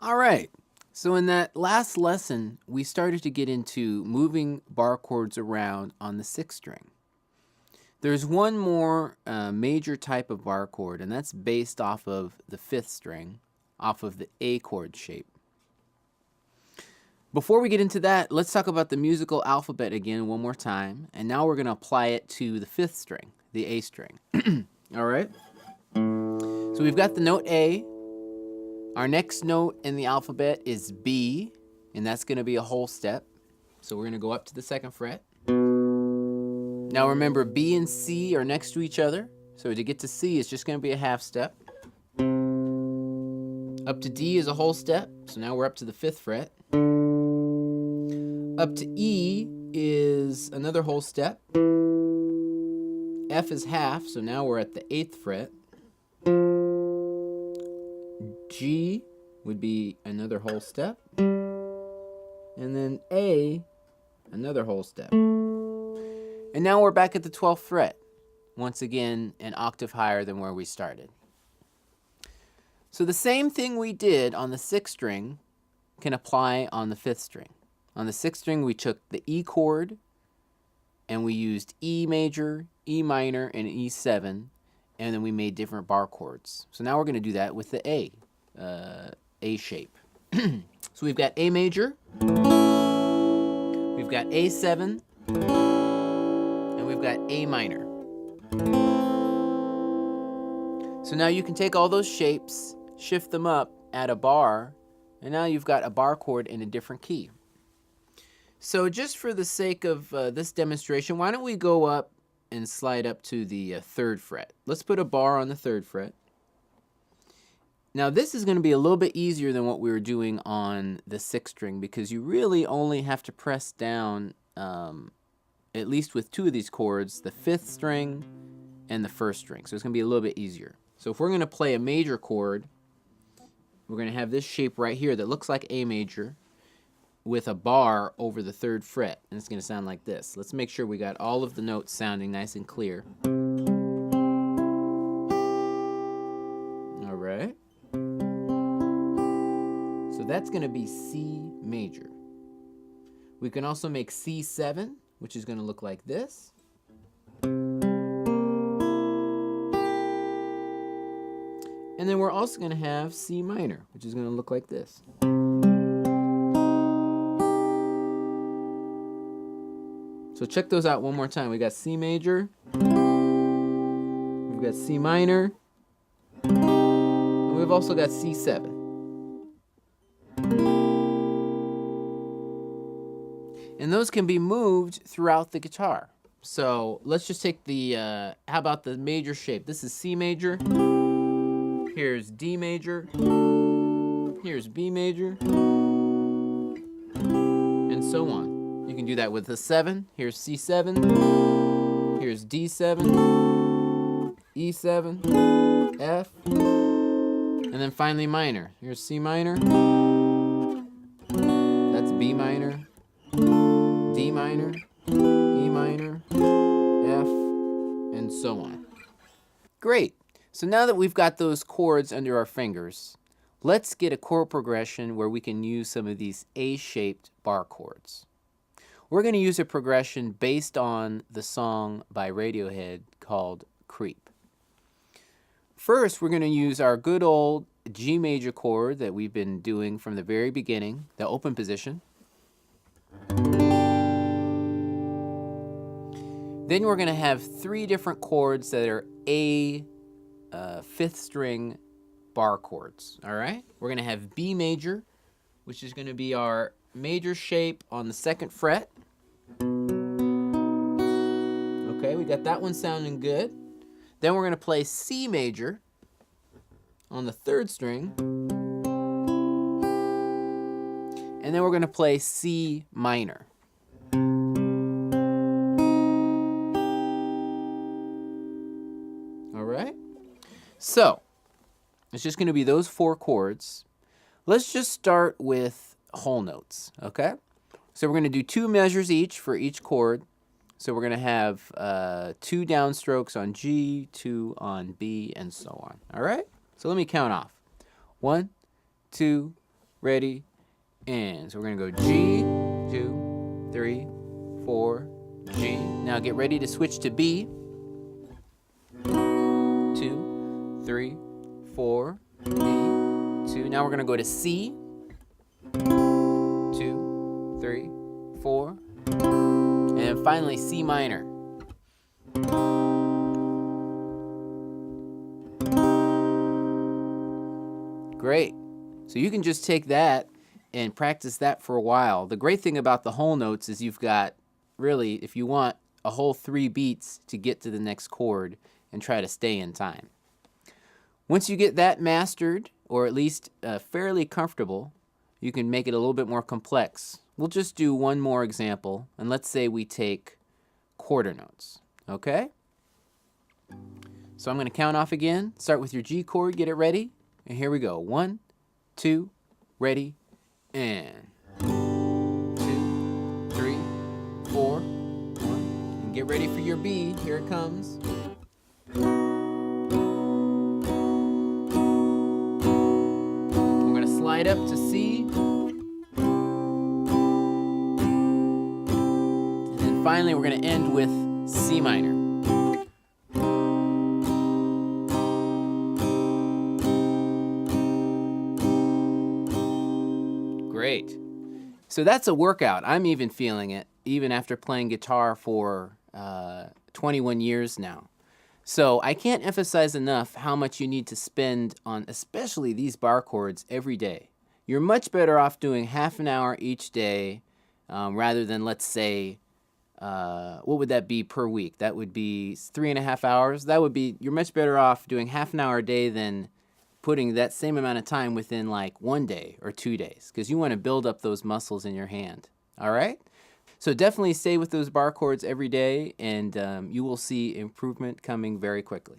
All right. So in that last lesson, we started to get into moving bar chords around on the sixth string. There's one more major type of bar chord, and that's based off of the fifth string, off of the A chord shape. Before we get into that, let's talk about the musical alphabet again one more time, and now we're going to apply it to the fifth string, the A string. All right? So we've got the note A. Our next note in the alphabet is B, and that's going to be a whole step. So we're going to go up to the second fret. Now remember, B and C are next to each other. So to get to C, it's just going to be a half step. Up to D is a whole step. So now we're up to the fifth fret. Up to E is another whole step. F is half, so now we're at the eighth fret. G would be another whole step. And then A, another whole step. And now we're back at the 12th fret. Once again, an octave higher than where we started. So the same thing we did on the sixth string can apply on the fifth string. On the sixth string, we took the E chord and we used E major, E minor, and E7, and then we made different bar chords. So now we're going to do that with the A shape. So we've got A major, we've got A7, and we've got A minor. So now you can take all those shapes, shift them up, add a bar, and now you've got a bar chord in a different key. So just for the sake of this demonstration, why don't we go up and slide up to the third fret. Let's put a bar on the third fret. Now this is going to be a little bit easier than what we were doing on the sixth string because you really only have to press down, at least with two of these chords, the fifth string and the first string. So it's going to be a little bit easier. So if we're going to play a major chord, we're going to have this shape right here that looks like A major with a bar over the third fret, and it's going to sound like this. Let's make sure we got all of the notes sounding nice and clear. All right. So that's going to be C major. We can also make C7, which is going to look like this. And then we're also going to have C minor, which is going to look like this. So check those out one more time. We got C major, we've got C minor, and we've also got C7. And those can be moved throughout the guitar. So let's just take the, how about the major shape? This is C major, here's D major, here's B major, and so on. You can do that with the 7. Here's C7. Here's D7. E7. F. And then finally minor. Here's C minor. That's B minor. D minor. E minor. F. And so on. Great. So now that we've got those chords under our fingers, let's get a chord progression where we can use some of these A-shaped bar chords. We're going to use a progression based on the song by Radiohead called Creep. First, we're going to use our good old G major chord that we've been doing from the very beginning, the open position. Then we're going to have 3 different chords that are A fifth string bar chords. All right? We're going to have B major, which is going to be our major shape on the second fret. Okay, we got that one sounding good. Then we're going to play C major on the third string. And then we're going to play C minor. All right? So, it's just going to be those 4 chords. Let's just start with whole notes, okay? So we're going to do 2 measures each for each chord. So we're going to have 2 downstrokes on G, 2 on B, and so on. All right? So let me count off. 1, 2, ready, and. So we're going to go G, 2, 3, 4, G. Now get ready to switch to B. 2, 3, 4, B, 2. Now we're going to go to C. 2, 3, 4. And finally C minor. Great. So you can just take that and practice that for a while. The great thing about the whole notes is you've got, really, if you want, a whole 3 beats to get to the next chord and try to stay in time. Once you get that mastered, or at least fairly comfortable, you can make it a little bit more complex. We'll just do one more example, and let's say we take quarter notes, okay? So I'm going to count off again. Start with your G chord, get it ready, and here we go. 1, 2, ready, and 2, 3, 4, 1, and get ready for your B. Here it comes. We're going to slide up to C. And then finally we're going to end with C minor. Great. So that's a workout. I'm even feeling it, even after playing guitar for 21 years now. So I can't emphasize enough how much you need to spend on especially these bar chords every day. You're much better off doing half an hour each day rather than, let's say, what would that be per week? That would be 3.5 hours. That would be, you're much better off doing half an hour a day than putting that same amount of time within like 1 day or 2 days, because you want to build up those muscles in your hand. All right? So definitely stay with those bar chords every day, and you will see improvement coming very quickly.